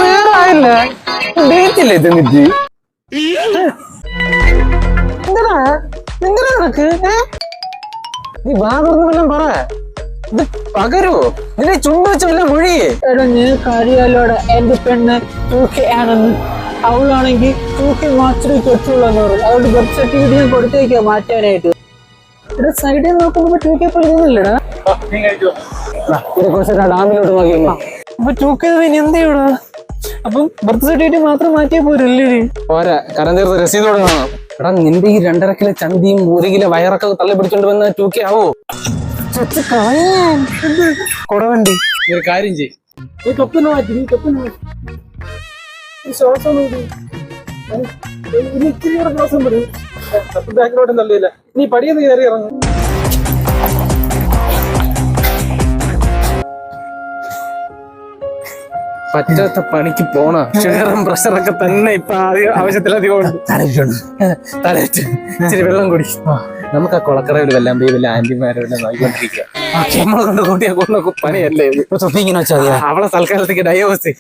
നേരമായില്ല ഡേറ്റില്ലേ ചെന്നിട്ട് എന്താ നിങ്ങളെ നടക്ക് നീ വാ തുറന്നു പറ ഇത് പകരോ നിന്നെ ചുമ്പ വെച്ച വല്ല മൊഴി എടാ നിനക്ക് അറിയാലോടെ എന്റെ പെണ്ണ് 2K ആണെന്ന്. അവളാണെങ്കിൽ 2K മാത്രമേ കെട്ടുള്ളൂ എന്ന് പറയും. അവളുടെ ബർത്ത് സർട്ടിഫിക്കറ്റ് ഞാൻ കൊടുത്തേക്കാ മാറ്റാനായിട്ട്. ഇവിടെ സൈഡിൽ നോക്കുമ്പോ 2K പോലെ തോന്നില്ലടാ. ഡാമിലോട്ട് നോക്കിയല്ലോ അപ്പൊ 2K ഇനി എന്താ ഇവിടെ? അപ്പം ബർത്ത് സർട്ടിഫിക്കറ്റ് മാത്രം മാറ്റിയാ പോരല്ലേ? പോരാ കരം തീർത്ത് രസീതോടെ കാണാം. എടാ നിന്റെ ഈ 2.5 കിലോ ചന്തിയും 1 കിലോ വയറൊക്കെ തള്ളി പിടിച്ചോണ്ട് വന്ന 2K ആവോ? കൊടവണ്ടി ഒരു കാര്യം ചെയ്യും കപ്പിന് മാറ്റി. നീ കപ്പിന് മാറ്റി ശ്വാസം ശ്വാസം വരും. ബാക്കിലോട്ടും തള്ളിയില്ല. നീ പടിയെന്ന് കയറി ഇറങ്ങും. പറ്റാത്ത പണിക്ക് പോണ ഷുഗറും പ്രഷറൊക്കെ തന്നെ ഇപ്പൊ ആവശ്യത്തിലധികം ഉണ്ട്. തലയിട്ട് ഇച്ചിരി വെള്ളം കുടി. നമുക്ക് ആ കുളക്കടയിൽ വല്ലാൻ പോയി വല്ല ആന്റിമാരോടെ നോക്കിക്കൊണ്ടിരിക്കുക. നമ്മളെ കൊണ്ട് കൂട്ടിയാ കൊണ്ടൊക്കെ പണിയല്ലേ. ഇങ്ങനെ വെച്ചാൽ അവളെ തൽക്കാലത്തേക്ക് ഡൈവേഴ്സ്.